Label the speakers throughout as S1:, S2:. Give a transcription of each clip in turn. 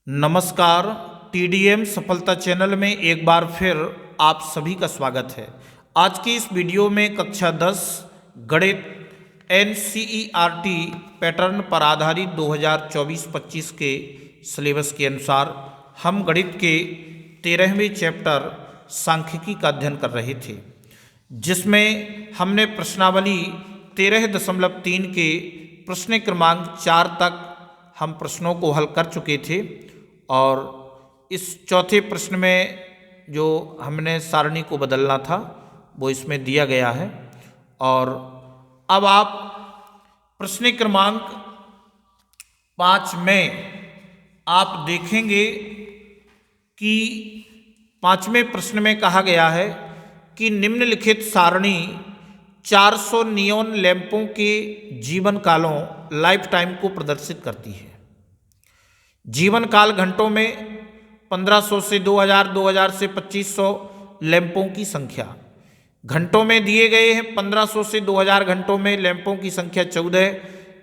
S1: नमस्कार। टीडीएम सफलता चैनल में एक बार फिर आप सभी का स्वागत है। आज की इस वीडियो में कक्षा 10 गणित एनसीईआरटी पैटर्न पर आधारित 2024-25 के सिलेबस के अनुसार हम गणित के 13वें चैप्टर सांख्यिकी का अध्ययन कर रहे थे, जिसमें हमने प्रश्नावली 13.3 के प्रश्न क्रमांक 4 तक हम प्रश्नों को हल कर चुके थे और इस चौथे प्रश्न में जो हमने सारणी को बदलना था वो इसमें दिया गया है। और अब आप प्रश्न क्रमांक 5 में आप देखेंगे कि 5वें प्रश्न में कहा गया है कि निम्नलिखित सारणी 400 नियॉन लैंपों के जीवन कालों लाइफ टाइम को प्रदर्शित करती है। जीवन काल घंटों में 1500 से 2000, 2000 से 2500 लैंपों की संख्या। घंटों में दिए गए हैं 1500 से 2000 घंटों में लैंपों की संख्या 14।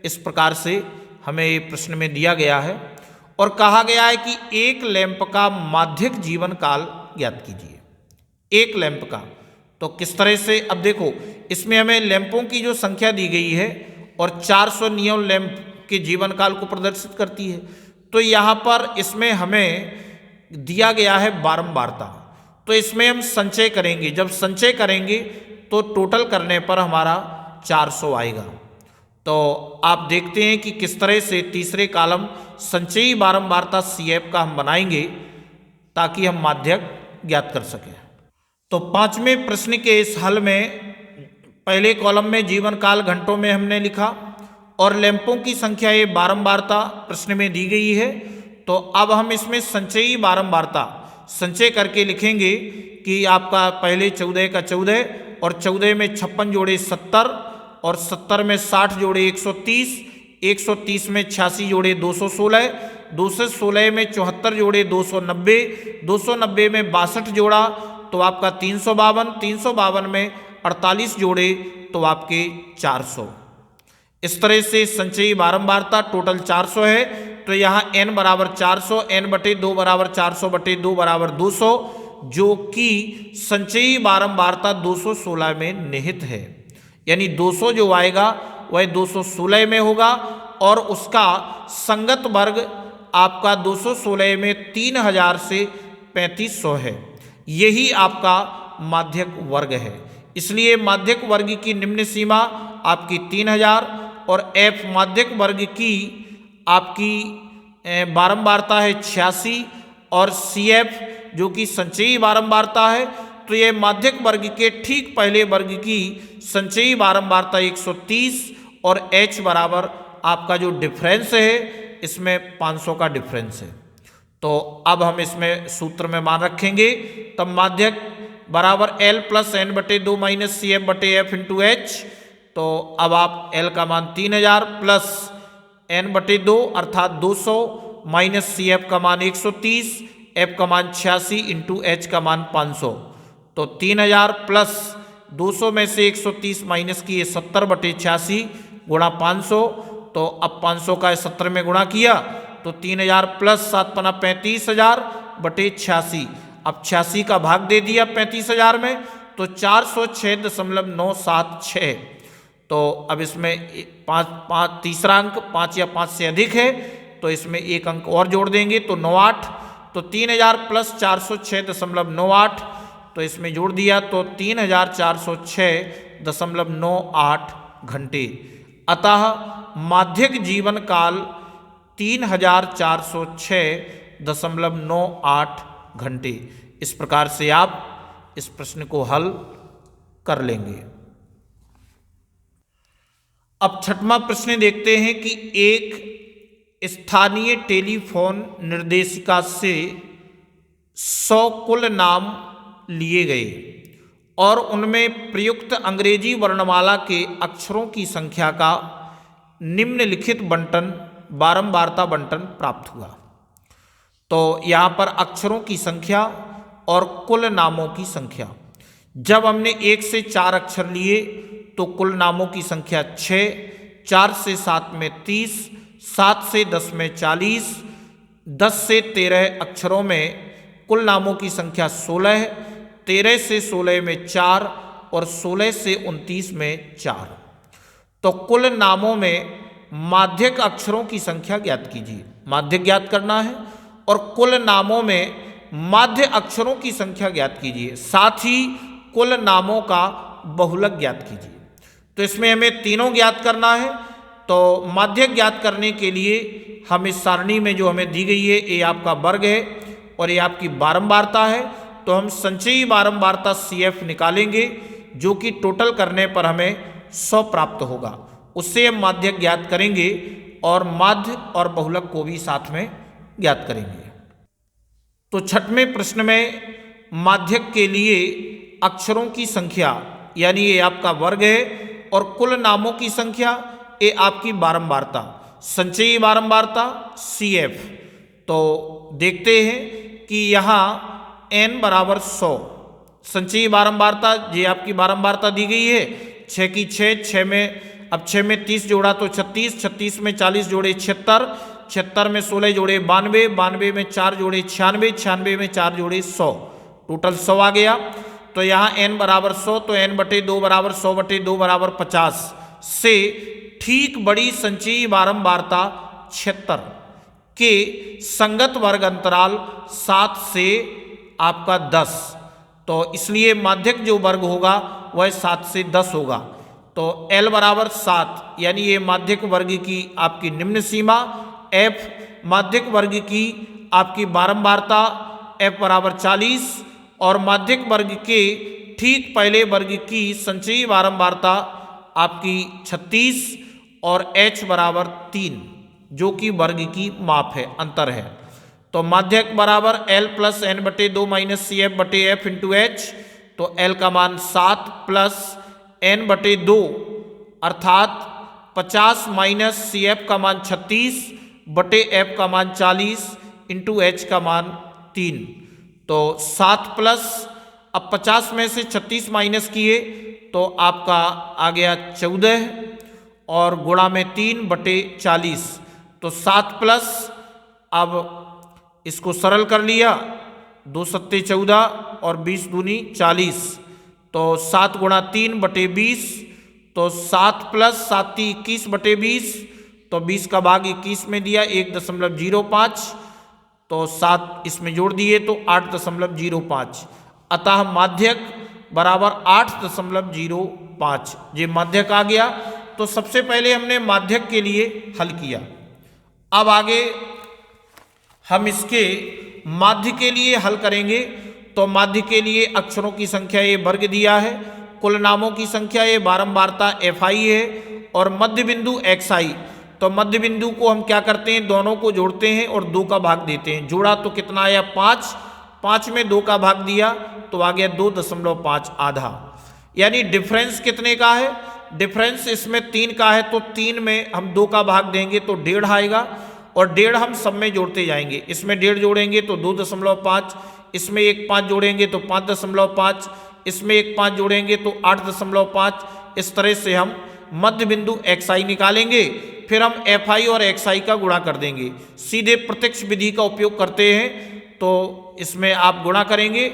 S1: इस प्रकार से हमें ये प्रश्न में दिया गया है और कहा गया है कि एक लैंप का माध्यक जीवन काल ज्ञात कीजिए। एक लैंप का तो किस तरह से, अब देखो इसमें हमें लैंपों की जो संख्या दी गई है और 400 नियॉन लैंप के जीवन काल को प्रदर्शित करती है, तो यहाँ पर इसमें हमें दिया गया है बारंबारता। तो इसमें हम संचय करेंगे, जब संचय करेंगे तो टोटल करने पर हमारा 400 आएगा। तो आप देखते हैं कि किस तरह से तीसरे कॉलम संचयी बारंबारता CF का हम बनाएंगे ताकि हम माध्यक ज्ञात कर सकें। तो 5वें प्रश्न के इस हल में पहले कॉलम में जीवन काल घंटों में हमने लिखा और लैंपों की संख्या ये बारंबारता प्रश्न में दी गई है। तो अब हम इसमें संचयी बारंबारता संचय करके लिखेंगे कि आपका पहले 14 का 14 और 14 में 56 जोड़े 70 और 70 में 60 जोड़े 130, 130 में 86 जोड़े 216, 216 में 74 जोड़े 290, 290 में 62 जोड़ा तो आपका 352, 352 में 48 जोड़े तो आपके 400। इस तरह से संचयी बारंबारता टोटल 400 है। तो यहाँ n बराबर 400, n/2 बराबर 400/2 बराबर 200, जो कि संचयी बारंबारता 216 में निहित है। यानी 200 जो आएगा वह 216 में होगा और उसका संगत वर्ग आपका 216 में 3000 से 3500 है। यही आपका माध्यक वर्ग है। इसलिए माध्यक वर्ग की निम्न सीमा आपकी 3000 और F माध्यक वर्ग की आपकी बारंबारता है 86 और CF जो कि संचयी बारंबारता है, तो ये माध्यक वर्ग के ठीक पहले वर्ग की संचयी बारंबारता 130 और H बराबर आपका जो डिफरेंस है इसमें 500 का डिफरेंस है। तो अब हम इसमें सूत्र में मान रखेंगे, तब माध्यक बराबर L + n/2 - CF/F × H। तो अब आप L का मान 3000 प्लस n/2 अर्थात 200 माइनस CF का मान 130, F का मान 86 × H का मान 500। तो 3000 प्लस 200 में से 130 माइनस किए 70/86 गुणा 500। तो अब 500 का 70 में गुणा किया तो 3000 प्लस 7 × 35,000/86। अब 86 का भाग दे दिया 35,000 में तो 406.976। तो अब इसमें तीसरा अंक 5 या 5 से अधिक है तो इसमें एक अंक और जोड़ देंगे तो 98। तो 3000 प्लस 406.98 तो इसमें जोड़ दिया तो 3406.98 घंटे। अतः माध्यक जीवन काल 3406.98 घंटे। इस प्रकार से आप इस प्रश्न को हल कर लेंगे। अब 6वां प्रश्न देखते हैं कि एक स्थानीय टेलीफोन निर्देशिका से 100 कुल नाम लिए गए और उनमें प्रयुक्त अंग्रेजी वर्णमाला के अक्षरों की संख्या का निम्नलिखित बंटन बारंबारता बंटन प्राप्त हुआ। तो यहाँ पर अक्षरों की संख्या और कुल नामों की संख्या, जब हमने 1 से 4 अक्षर लिए तो कुल नामों की संख्या 6, 4 से 7 में 30, 7 से 10 में 40, 10 से 13 अक्षरों में कुल नामों की संख्या 16 है, 13 से 16 में 4 और 16 से 29 में 4। तो कुल नामों में माध्यक अक्षरों की संख्या ज्ञात कीजिए। माध्यक ज्ञात करना है और कुल नामों में माध्य अक्षरों की संख्या ज्ञात कीजिए, साथ ही कुल नामों का बहुलक ज्ञात कीजिए। तो इसमें हमें तीनों ज्ञात करना है। तो माध्यक ज्ञात करने के लिए हम इस सारणी में जो हमें दी गई है, ये आपका वर्ग है और ये आपकी बारंबारता है। तो हम संचयी बारंबारता CF निकालेंगे, जो कि टोटल करने पर हमें 100 प्राप्त होगा। उससे हम माध्यक ज्ञात करेंगे और माध्य और बहुलक को भी साथ में ज्ञात करेंगे। तो छठवें प्रश्न में माध्यक के लिए अक्षरों की संख्या, यानी ये आपका वर्ग है, और कुल नामों की संख्या, ये आपकी बारंबारता, संचयी बारंबारता CF। तो देखते हैं कि यहाँ n बराबर 100 संचयी बारंबारता, ये आपकी बारंबारता दी गई है। 6 की 6, 6 में अब 6 में 30 जोड़ा तो 36, 36 में 40 जोड़े 76, 76 में 16 जोड़े 92, 92 में 4 जोड़े 96, 96 में 4 जोड़े 100, टोटल 100 आ गया। तो यहाँ n बराबर 100, तो n बटे 2 बराबर 100 बटे 2 बराबर 50 से ठीक बड़ी संचयी बारंबारता 76 के संगत वर्ग अंतराल 7 से आपका 10। तो इसलिए माध्यक जो वर्ग होगा वह 7 से 10 होगा। तो L बराबर 7, यानी ये माध्यक वर्ग की आपकी निम्न सीमा, F माध्यक वर्ग की आपकी बारंबारता F बराबर 40 और माध्यक वर्ग के ठीक पहले वर्ग की संचयी बारंबारता आपकी 36 और H बराबर 3, जो कि वर्ग की माप है, अंतर है। तो माध्यक बराबर L प्लस n बटे 2 माइनस CF बटे F इंटू H। तो L का मान 7 प्लस n बटे 2 अर्थात 50 माइनस CF का मान 36 बटे F का मान 40 इंटू H का मान 3। तो 7 प्लस, अब 50 में से 36 माइनस किए तो आपका आ गया 14 और गुणा में 3 बटे 40। तो 7 प्लस, अब इसको सरल कर लिया, 2 सत्ते 14 और 20 दूनी 40। तो 7 गुणा 3 बटे 20, तो 7 प्लस 7 21 बटे 20। तो 20 का भाग 21 में दिया 1.05, तो 7 इसमें जोड़ दिए तो 8.05। अतः माध्यक बराबर 8.05, ये माध्यक आ गया। तो सबसे पहले हमने माध्यक के लिए हल किया। अब आगे हम इसके माध्य के लिए हल करेंगे। तो माध्य के लिए अक्षरों की संख्या ये वर्ग दिया है, कुल नामों की संख्या ये बारंबारता FI है और मध्य बिंदु XI। तो मध्य बिंदु को हम क्या करते हैं, दोनों को जोड़ते हैं और 2 का भाग देते हैं। जोड़ा तो कितना आया 5, 5 में 2 का भाग दिया तो आ गया 2.5 आधा। यानी डिफरेंस कितने का है, डिफरेंस इसमें 3 का है। तो 3 में हम 2 का भाग देंगे तो 1.5 आएगा और 1.5 हम सब में जोड़ते जाएंगे। इसमें 1.5 जोड़ेंगे तो 2.5, इसमें एक 5 जोड़ेंगे तो 5.5, इसमें एक 5 जोड़ेंगे तो 8.5। इस तरह से हम मध्य बिंदु XI निकालेंगे। फिर हम FI और XI का गुणा कर देंगे। सीधे प्रत्यक्ष विधि का उपयोग करते हैं तो इसमें आप गुणा करेंगे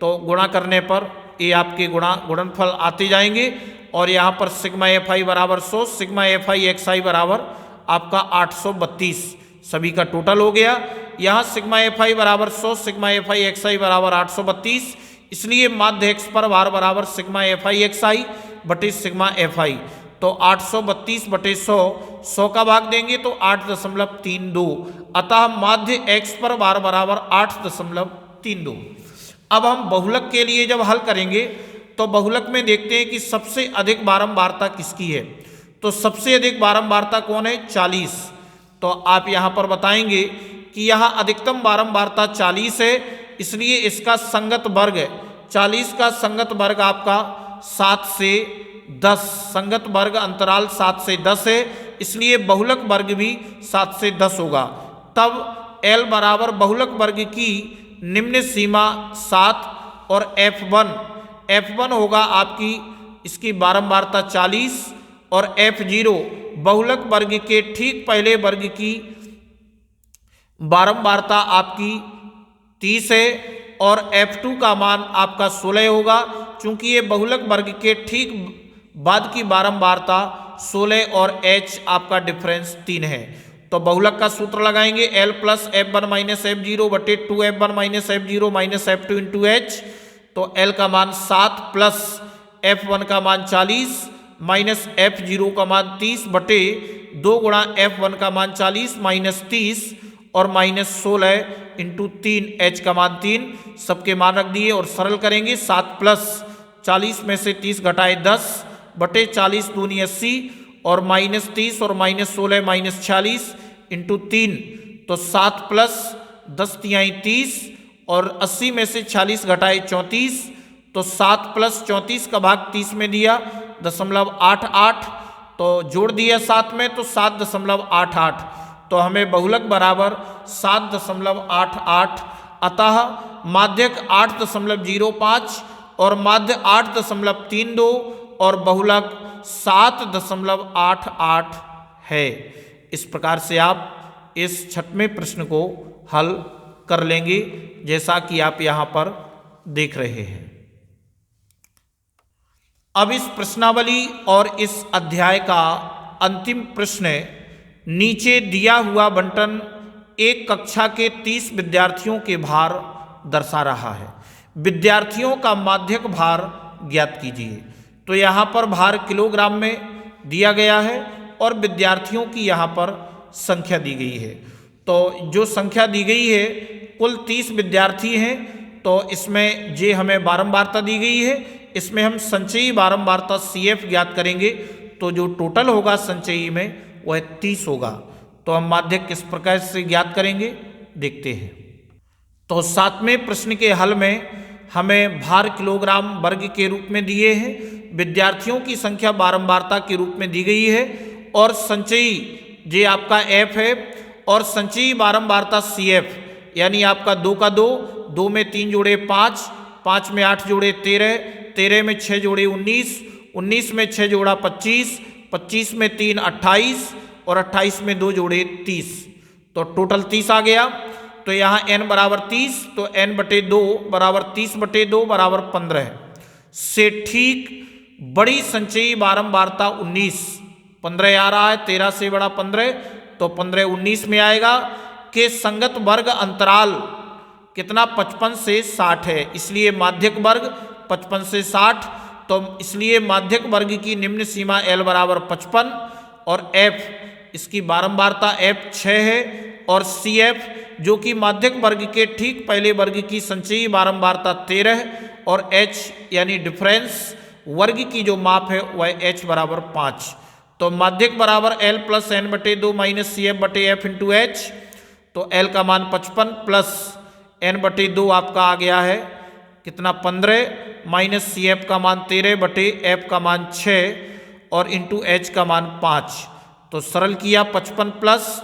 S1: तो गुणा करने पर ये आपके गुणनफल आते जाएंगे और यहाँ पर सिग्मा FI बराबर 100, सिग्मा FI XI बराबर आपका 832 सभी का टोटल हो गया। यहाँ सिग्मा FI बराबर 100, सिग्मा FI XI बराबर 832, इसलिए माध्य x पर भार बराबर सिग्मा FI XI बटे सिग्मा FI। तो 832 बटे 100 का भाग देंगे तो 8.32, अतः माध्य x पर भार बराबर 8.32। अब हम बहुलक के लिए जब हल करेंगे तो बहुलक में देखते हैं कि सबसे अधिक बारंबारता किसकी है। तो सबसे अधिक बारंबारता कौन है, 40। तो आप यहाँ पर बताएंगे कि यहाँ अधिकतम बारंबारता 40 है, इसलिए इसका संगत वर्ग है 40 का संगत वर्ग आपका 7 से 10, संगत वर्ग अंतराल 7 से 10 है, इसलिए बहुलक वर्ग भी 7 से 10 होगा। तब L बराबर बहुलक वर्ग की निम्न सीमा 7 और F1 होगा आपकी इसकी बारंबारता 40 और F0 बहुलक वर्ग के ठीक पहले वर्ग की बारंबारता आपकी 30 है और F2 का मान आपका 16 होगा। चूंकि ये बहुलक वर्ग के ठीक बाद की बारंबारता 16 और H आपका डिफरेंस 3 है। तो बहुलक का सूत्र लगाएंगे L plus F1 minus F0 बटे 2F1 minus F0 minus F2 into H। तो L का मान 7 प्लस F1 का मान 40 माइनस F0 का मान 30 बटे 2 गुणा F1 का मान 40 माइनस 30 और माइनस 16 इंटू 3 H का मान 3 सबके मान रख दिए और सरल करेंगे। 7 प्लस 40 में से 30 घटाए 10 बटे 40 दूनी 80 और माइनस 30 और माइनस 16 माइनस 46 इंटू 3। तो 7 प्लस 10 तिहाई 30 और 80 में से 46 घटाए 34। तो 7 प्लस 34 का भाग 30 में दिया 0.88। तो जोड़ दिया 7 में तो 7.88। तो हमें बहुलक बराबर 7.88। अतः माध्यक 8.05 और माध्य 8.32 और बहुलक 7.88 है। इस प्रकार से आप इस 6वें प्रश्न को हल कर लेंगे जैसा कि आप यहाँ पर देख रहे हैं। अब इस प्रश्नावली और इस अध्याय का अंतिम प्रश्न नीचे दिया हुआ बंटन एक कक्षा के 30 विद्यार्थियों के भार दर्शा रहा है। विद्यार्थियों का माध्यक भार ज्ञात कीजिए। तो यहाँ पर भार किलोग्राम में दिया गया है और विद्यार्थियों की यहाँ पर संख्या दी गई है। तो जो संख्या दी गई है कुल 30 विद्यार्थी हैं। तो इसमें जे हमें बारंबारता दी गई है, इसमें हम संचयी बारंबारता CF ज्ञात करेंगे। तो जो टोटल होगा संचयी में वह 30 होगा। तो हम माध्यक किस प्रकार से ज्ञात करेंगे देखते हैं। तो 7वें प्रश्न के हल में हमें भार किलोग्राम वर्ग के रूप में दिए हैं, विद्यार्थियों की संख्या बारंबारता के रूप में दी गई है और संचयी जे आपका F है और संचयी बारंबारता CF यानी आपका 2 का 2, 2 में 3 जोड़े 5, 5 में 8 जोड़े 13, 13 में 6 जोड़े 19, 19 में 6 जोड़ा 25, 25 में 3 28 और 28 में 2 जोड़े 30। तो टोटल 30 आ गया। तो यहाँ n बराबर 30 तो n बटे 2 बराबर 30 बटे 2 बराबर 15 से ठीक बड़ी संचयी बारंबारता 19, 15 आ रहा है, 13 से बड़ा 15 तो 15 19 में आएगा के संगत वर्ग अंतराल कितना 55 से 60 है। इसलिए माध्यक वर्ग 55 से 60। तो इसलिए माध्यक वर्ग की निम्न सीमा L बराबर 55 और F इसकी बारंबारता F 6 है और CF जो कि माध्यक वर्ग के ठीक पहले वर्ग की संचयी बारंबारता 13 और H यानी डिफरेंस वर्ग की जो माप है वह H बराबर 5। तो माध्यक बराबर L प्लस n बटे 2 माइनस CF बटे F इंटू H। तो L का मान 55 प्लस n बटे 2 आपका आ गया है कितना 15 माइनस CF का मान 13 बटे F का मान 6 और इंटू H का मान 5। तो सरल किया 55 प्लस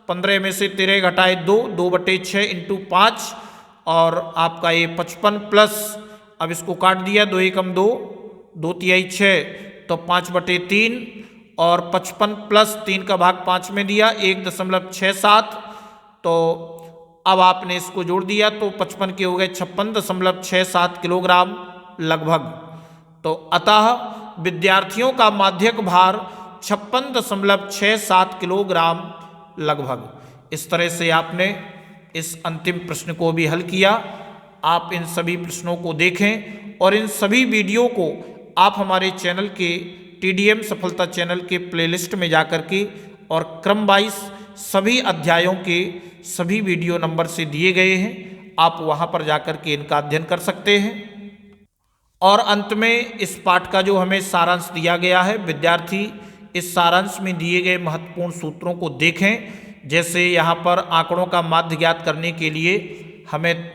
S1: 15 में से 13 घटाए 2, 2 बटे 6 इंटू 5 और आपका ये 55 प्लस अब इसको काट दिया 2 एकम 2, 2 तिहाई 6 तो 5 बटे 3 और 55 प्लस 3 का भाग 5 में दिया 1.67। तो अब आपने इसको जोड़ दिया तो 55 के हो गए 56.67 किलोग्राम लगभग। तो अतः विद्यार्थियों का माध्यक भार 56.67 किलोग्राम लगभग। इस तरह से आपने इस अंतिम प्रश्न को भी हल किया। आप इन सभी प्रश्नों को देखें और इन सभी वीडियो को आप हमारे चैनल के TDM सफलता चैनल के प्लेलिस्ट में जाकर के और क्रम वाइज सभी अध्यायों के सभी वीडियो नंबर से दिए गए हैं, आप वहां पर जाकर के इनका अध्ययन कर सकते हैं। और अंत में इस पाठ का जो हमें सारांश दिया गया है, विद्यार्थी इस सारांश में दिए गए महत्वपूर्ण सूत्रों को देखें। जैसे यहाँ पर आंकड़ों का माध्य ज्ञात करने के लिए हमें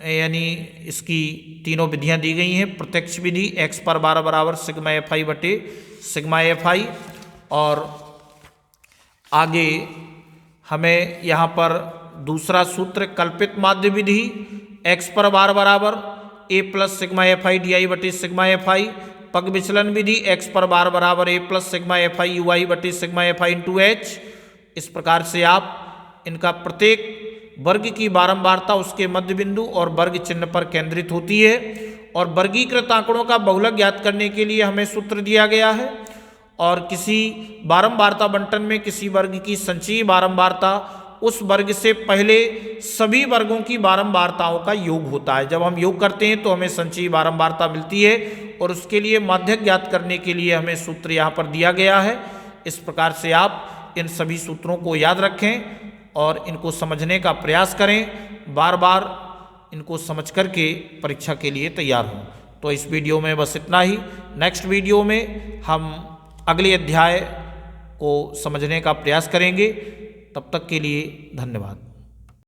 S1: यानी इसकी तीनों विधियां दी गई हैं। प्रत्यक्ष विधि x पर 12 बराबर सिग्मा FI बटे सिग्मा FI और आगे हमें यहाँ पर दूसरा सूत्र कल्पित माध्य विधि x पर 12 बराबर a plus sigma FI DI बटे सिग्मा FI। पग विचलन विधि x पर 12 बराबर a plus sigma FI UI बटे सिग्मा FI इंटू H। इस प्रकार से आप इनका प्रत्येक वर्ग की बारंबारता उसके मध्य बिंदु और वर्ग चिन्ह पर केंद्रित होती है। और वर्गीकृत आंकड़ों का बहुलक ज्ञात करने के लिए हमें सूत्र दिया गया है। और किसी बारंबारता बंटन में किसी वर्ग की संचयी बारंबारता उस वर्ग से पहले सभी वर्गों की बारंबारताओं का योग होता है। जब हम योग करते हैं तो हमें संचयी बारंबारता मिलती है और उसके लिए माध्यक ज्ञात करने के लिए हमें सूत्र यहाँ पर दिया गया है। इस प्रकार से आप इन सभी सूत्रों को याद रखें और इनको समझने का प्रयास करें, बार बार इनको समझ करके परीक्षा के लिए तैयार हों। तो इस वीडियो में बस इतना ही। नेक्स्ट वीडियो में हम अगले अध्याय को समझने का प्रयास करेंगे। तब तक के लिए धन्यवाद।